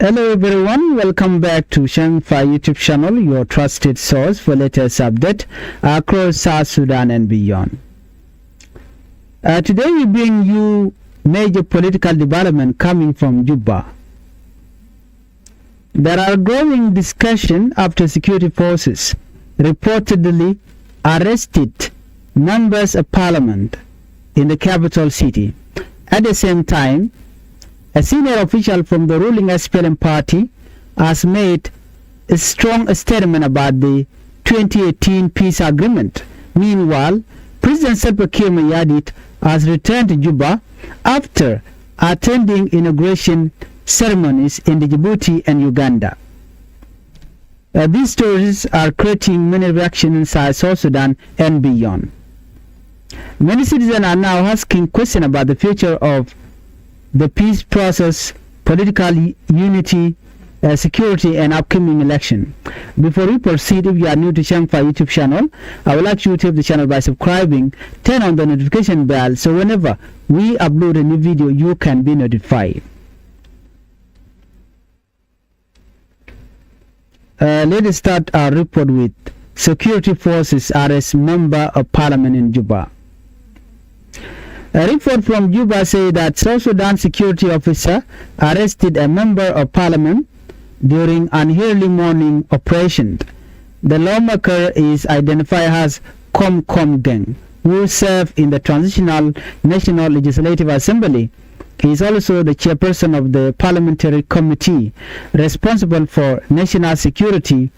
Hello everyone, welcome back to Changfied YouTube channel, your trusted source for latest update across South Sudan and beyond. Today we bring you major political development coming from Juba. There are growing discussion after security forces reportedly arrested members of parliament in the capital city. At the same time, a senior official from the ruling SPLM party has made a strong statement about the 2018 peace agreement. Meanwhile, President Salva Kiir Mayardit has returned to Juba after attending inauguration ceremonies in Djibouti and Uganda. These stories are creating many reactions inside South Sudan and beyond. Many citizens are now asking questions about the future of the peace process, political unity, security, and upcoming election. Before we proceed, if you are new to Changfied YouTube channel, I would like you to help the channel by subscribing, turn on the notification bell, so whenever we upload a new video, you can be notified. Let us start our report with security forces arrest member of parliament in Juba. A report from Juba says that South Sudan security officer arrested a member of parliament during an early morning operation. The Lawmaker is identified as Kom Gang, who served in the Transitional National Legislative Assembly. He is also the chairperson of the parliamentary committee responsible for national security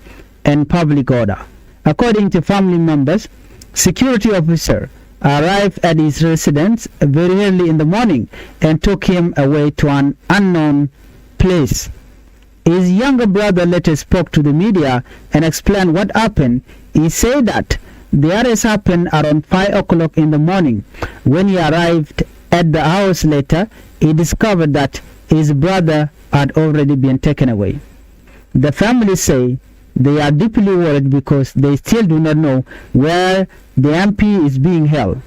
and public order. According to family members, security officer arrived at his residence very early in the morning and took him away to an unknown place. His younger brother later spoke to the media and explained what happened. He said that the arrest happened around 5 o'clock in the morning. When he arrived at the house later, he discovered that his brother had already been taken away. The family say they are deeply worried because they still do not know where the MP is being held.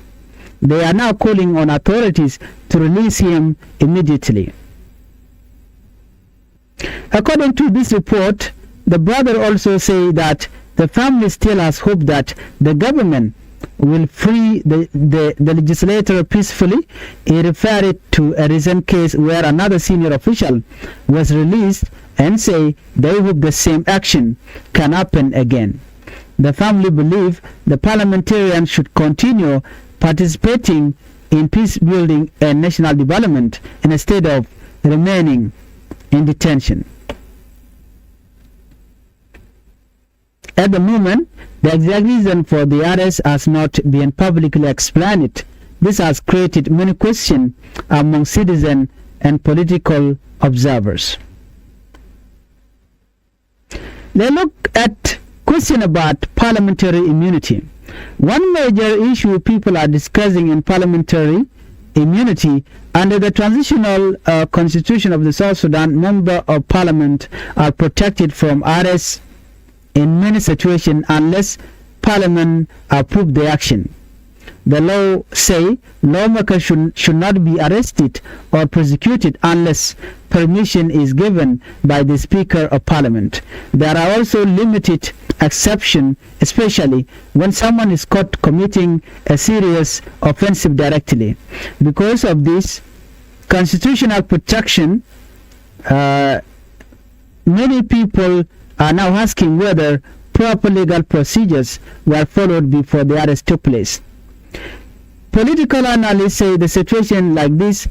They are now calling on authorities to release him immediately. According to this report, the brother also says that the family still has hope that the government will free the legislator peacefully. He referred it to a recent case where another senior official was released and say they hope the same action can happen again. The family believe the parliamentarians should continue participating in peace building and national development instead of remaining in detention. At the moment, the exact reason for the arrest has not been publicly explained. This has created many questions among citizens and political observers. Let's look at question about parliamentary immunity. One major issue people are discussing in parliamentary immunity: under the transitional constitution of the South Sudan, members of parliament are protected from arrest in many situations unless parliament approve the action. The law say lawmakers should not be arrested or prosecuted unless permission is given by the Speaker of Parliament. There are also limited exceptions, especially when someone is caught committing a serious offense directly. Because of this constitutional protection, many people are now asking whether proper legal procedures were followed before the arrest took place. Political analysts say the situation like this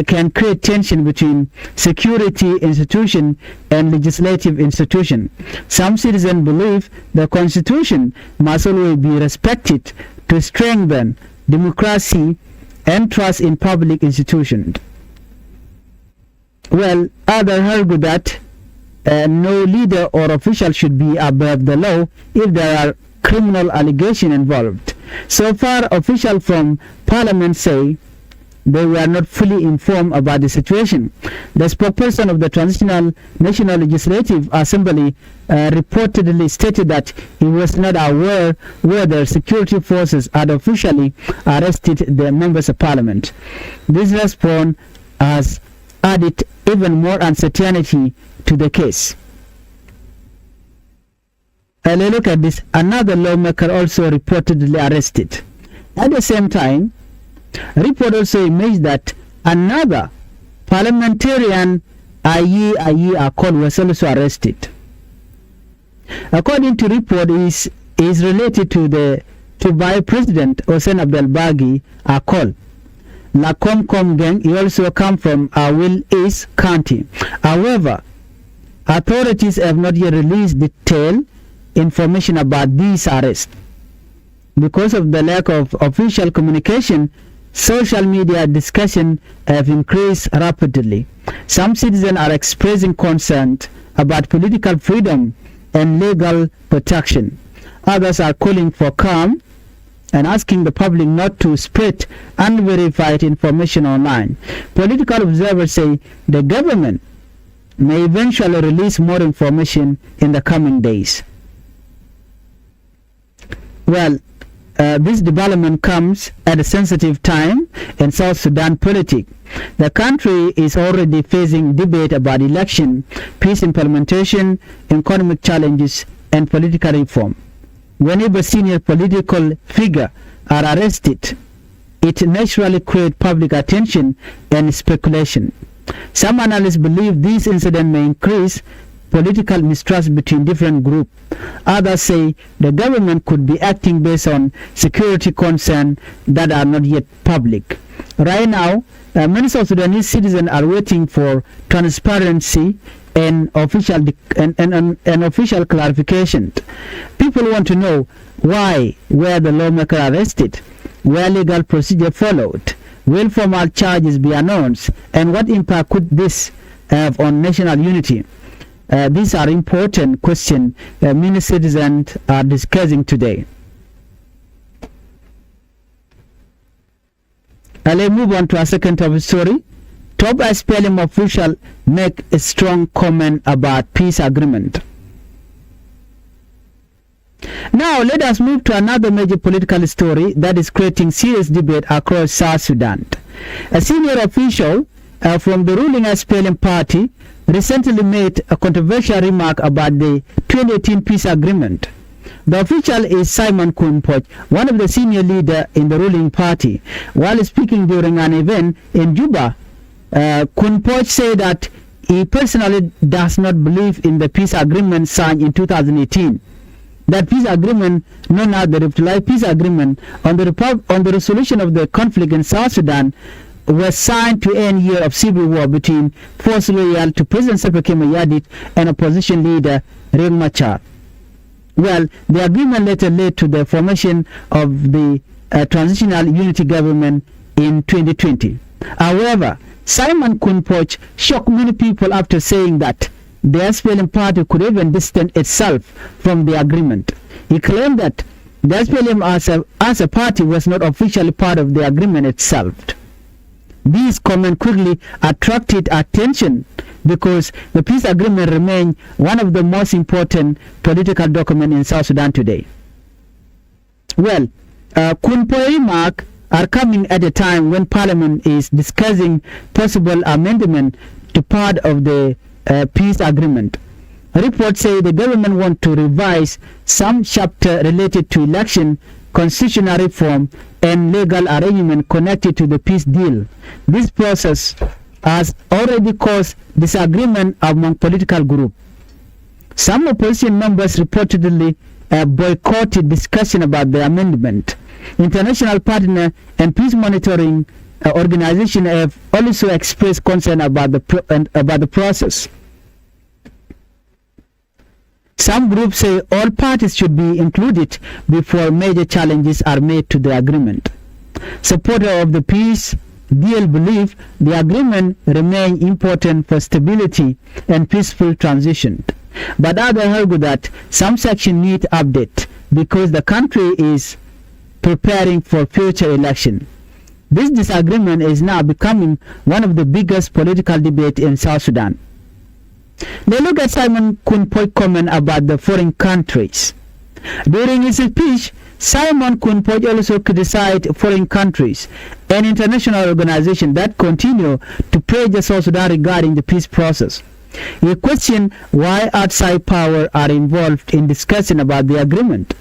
can create tension between security institution and legislative institution. Some citizens believe the constitution must always be respected to strengthen democracy and trust in public institutions. Well, others argue that no leader or official should be above the law if there are criminal allegations involved. So far, officials from parliament say they were not fully informed about the situation. The spokesperson of the Transitional National Legislative Assembly reportedly stated that he was not aware whether security forces had officially arrested the members of parliament. This response has added even more uncertainty to the case. Let's look at this. Another lawmaker also reportedly arrested. At the same time, report also emerged that another parliamentarian, Ayi Akol, was also arrested. According to report, is related to Vice President Hossein Abdelbagi Akol. La Comcom gang, he also come from Awil East County. However, authorities have not yet released detailed information about these arrests. Because of the lack of official communication, social media discussion have increased rapidly. Some citizens are expressing concern about political freedom and legal protection. Others are calling for calm and asking the public not to spread unverified information online. Political observers say the government may eventually release more information in the coming days. Well, this development comes at a sensitive time in South Sudan politics. The country is already facing debate about election, peace implementation, economic challenges, and political reform. Whenever senior political figures are arrested, it naturally creates public attention and speculation. Some analysts believe this incident may increase political mistrust between different groups. Others say the government could be acting based on security concerns that are not yet public. Right now, many South Sudanese citizens are waiting for transparency and official clarification. People want to know why were the lawmaker arrested, were legal procedure followed, will formal charges be announced, and what impact could this have on national unity? These are important questions many citizens are discussing today. Let's move on to our second topic story. Top SPLM official make a strong comment about peace agreement. Now let us move to another major political story that is creating serious debate across South Sudan. A senior official from the ruling SPLM party recently made a controversial remark about the 2018 peace agreement. The official is Simon Kunpoch, one of the senior leaders in the ruling party. While speaking during an event in Juba, Kunpoch said that he personally does not believe in the peace agreement signed in 2018. That peace agreement, known as the Revitalized Peace Agreement on the resolution of the conflict in South Sudan, was signed to end year of civil war between forces loyal to President Salva Kiir Mayardit and opposition leader Riek Machar. Well, the agreement later led to the formation of the transitional unity government in 2020. However, Simon Kunpoch shocked many people after saying that the SPLM party could even distance itself from the agreement. He claimed that the SPLM as a party was not officially part of the agreement itself. This comment quickly attracted attention because the peace agreement remains one of the most important political documents in South Sudan today. Well, Kunpo's remarks are coming at a time when Parliament is discussing possible amendment to part of the peace agreement. Reports say the government wants to revise some chapter related to election, constitutional reform, and legal arrangement connected to the peace deal. This process has already caused disagreement among political groups. Some opposition members reportedly boycotted discussion about the amendment. International partner and peace monitoring organizations have also expressed concern about the process. Some groups say all parties should be included before major challenges are made to the agreement. Supporters of the peace deal believe the agreement remains important for stability and peaceful transition. But others argue that some sections need update because the country is preparing for future election. This disagreement is now becoming one of the biggest political debates in South Sudan. Let's look at Simon Kunpoch's comment about the foreign countries. During his speech, Simon Kunpoj also criticized foreign countries and international organizations that continue to pressure South Sudan regarding the peace process. He questioned why outside power are involved in discussion about the agreement.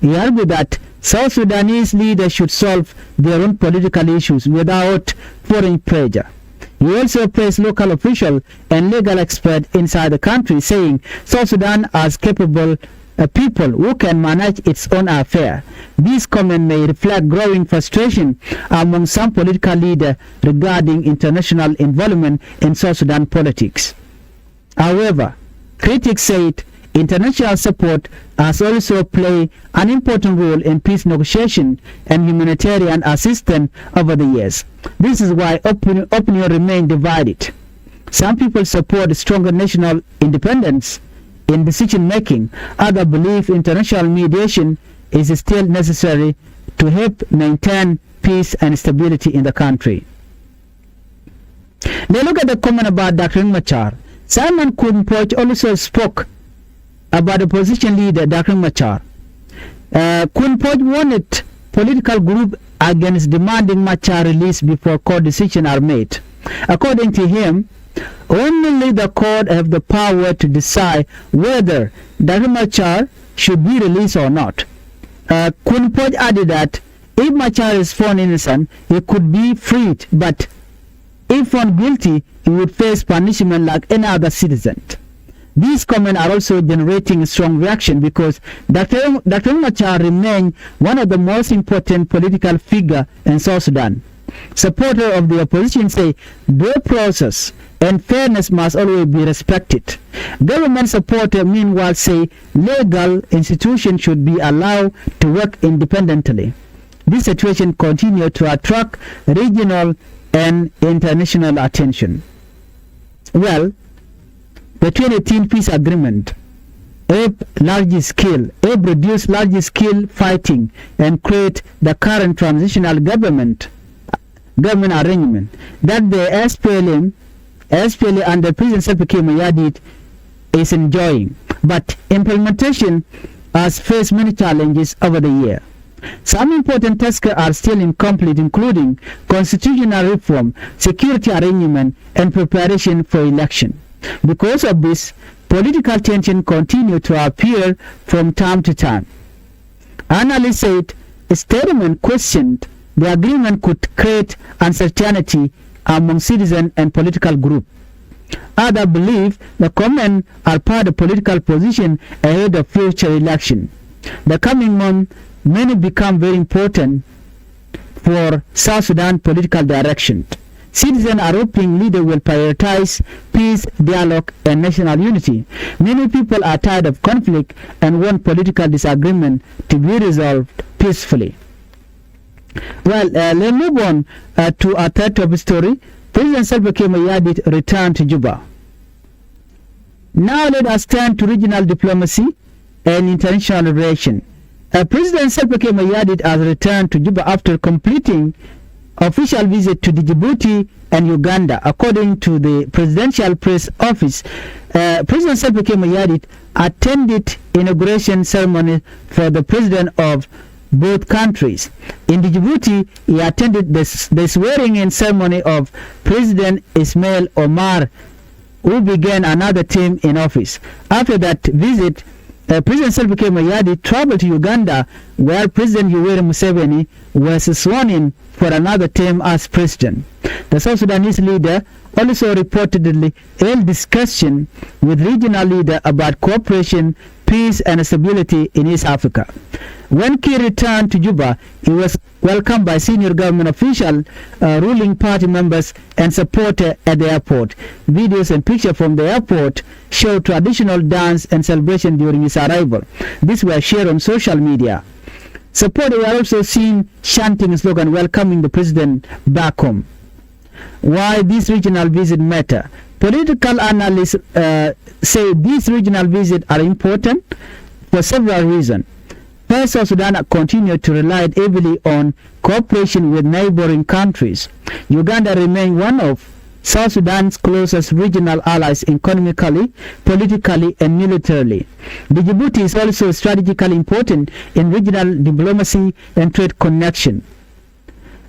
He argued that South Sudanese leaders should solve their own political issues without foreign pressure. He also praised local officials and legal experts inside the country, saying South Sudan has capable people who can manage its own affair. This comment may reflect growing frustration among some political leaders regarding international involvement in South Sudan politics. However, critics said international support has also played an important role in peace negotiation and humanitarian assistance over the years. This is why opinion remains divided. Some people support stronger national independence in decision making. Others believe international mediation is still necessary to help maintain peace and stability in the country. Now look at the comment about Dr. Machar. Simon Kunpoj also spoke about the opposition leader Dr. Machar. Kunpoj wanted political group against demanding Machar release before court decisions are made. According to him, only the court have the power to decide whether Dr. Machar should be released or not. Kunpoj added that if Machar is found innocent, he could be freed, but if found guilty, he would face punishment like any other citizen. These comments are also generating a strong reaction because Dr. Machar remains one of the most important political figures in South Sudan. Supporters of the opposition say due process and fairness must always be respected. Government supporters meanwhile say legal institutions should be allowed to work independently. This situation continues to attract regional and international attention. Well, the 2018 peace agreement reduce large-scale fighting and create the current transitional government arrangement that the SPLM under President Salva Kiir Mayardit is enjoying. But implementation has faced many challenges over the year. Some important tasks are still incomplete, including constitutional reform, security arrangement, and preparation for election. Because of this, political tension continue to appear from time to time. Analysts said a statement questioned the agreement could create uncertainty among citizens and political groups. Others believe the comments are part of political position ahead of future election. The coming month may become very important for South Sudan political direction. Citizens are hoping leaders will prioritize peace, dialogue, and national unity. Many people are tired of conflict and want political disagreement to be resolved peacefully. Well, let's move on to our third top story. President Salva Kiir Mayardit returned to Juba. Now let us turn to regional diplomacy and international relations. President Salva Kiir Mayardit has returned to Juba after completing official visit to Djibouti and Uganda. According to the Presidential Press Office, President Salva Kiir Mayardit attended inauguration ceremony for the president of both countries. In Djibouti, he attended the swearing-in ceremony of President Ismail Omar, who began another term in office. After that visit, President Salva Kiir Mayardit traveled to Uganda, where President Yoweri Museveni was sworn in for another term as president. The South Sudanese leader also reportedly held discussion with regional leaders about cooperation, peace, and stability in East Africa. When Kiir returned to Juba, he was welcomed by senior government officials, ruling party members, and supporters at the airport. Videos and pictures from the airport show traditional dance and celebration during his arrival. These were shared on social media. Supporters were also seen chanting a slogan welcoming the president back home. Why this regional visit matter? Political analysts say these regional visits are important for several reasons. First, South Sudan continued to rely heavily on cooperation with neighboring countries. Uganda remains one of South Sudan's closest regional allies economically, politically, and militarily. Djibouti is also strategically important in regional diplomacy and trade connection.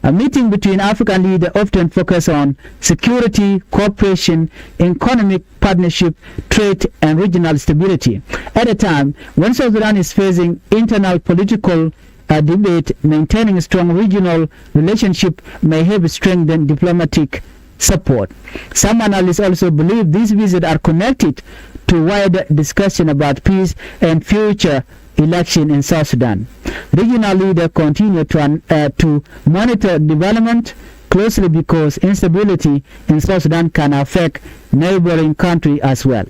A meeting between African leaders often focus on security, cooperation, economic partnership, trade, and regional stability. At a time when South Sudan is facing internal political debate, maintaining a strong regional relationship may help strengthen diplomatic support. Some analysts also believe these visits are connected to wider discussion about peace and future election in South Sudan. Regional leaders continue to monitor development closely because instability in South Sudan can affect neighboring countries as well.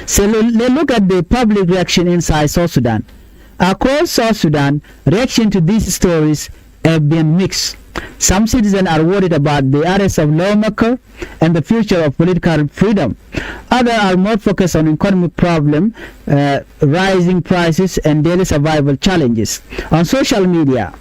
So let's look at the public reaction inside South Sudan. Across South Sudan, reaction to these stories have been mixed. Some citizens are worried about the arrest of Lawmaker and the future of political freedom. Others are more focused on economic problems, rising prices, and daily survival challenges. On social media,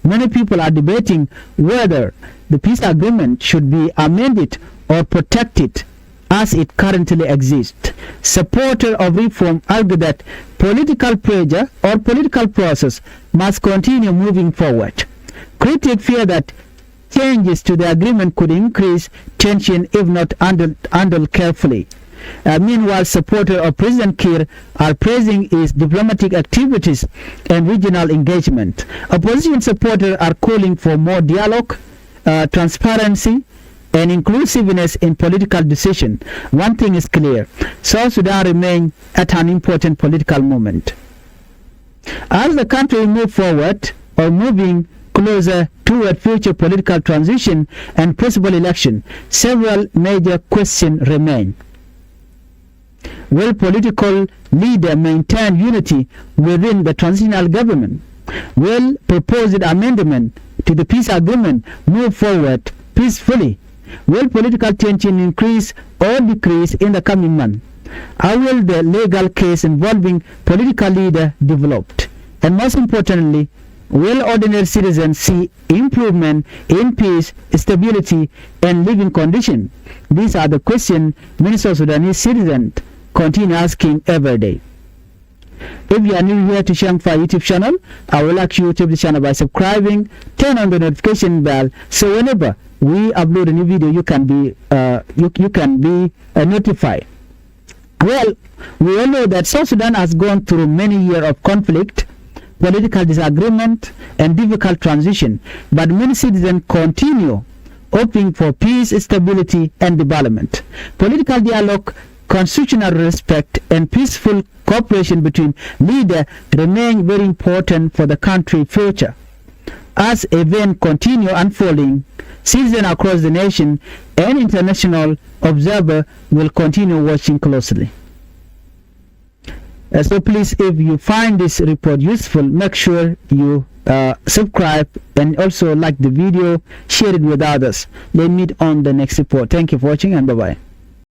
many people are debating whether the peace agreement should be amended or protected as it currently exists. Supporters of reform argue that political pressure or political process must continue moving forward. Critics fear that changes to the agreement could increase tension if not handled carefully. Meanwhile, supporters of President Kiir are praising his diplomatic activities and regional engagement. Opposition supporters are calling for more dialogue, transparency, and inclusiveness in political decisions. One thing is clear: South Sudan remains at an important political moment. As the country moves forward or moving closer toward future political transition and possible election, several major questions remain. Will political leaders maintain unity within the transitional government? Will proposed amendment to the peace agreement move forward peacefully? Will political tension increase or decrease in the coming months? How will the legal case involving political leaders develop? And most importantly, will ordinary citizens see improvement in peace, stability, and living conditions? These are the questions many South Sudanese citizens continue asking every day. If you are new here to Changfied YouTube channel, I will ask you to the channel by subscribing, turn on the notification bell, so whenever we upload a new video, you can be notified. Well, we all know that South Sudan has gone through many years of conflict, political disagreement, and difficult transition, but many citizens continue hoping for peace, stability, and development. Political dialogue, constitutional respect, and peaceful cooperation between leaders remain very important for the country's future. As events continue unfolding, citizens across the nation and international observers will continue watching closely. So please, if you find this report useful, make sure you subscribe and also like the video, share it with others. Let's meet on the next report. Thank you for watching, and bye-bye.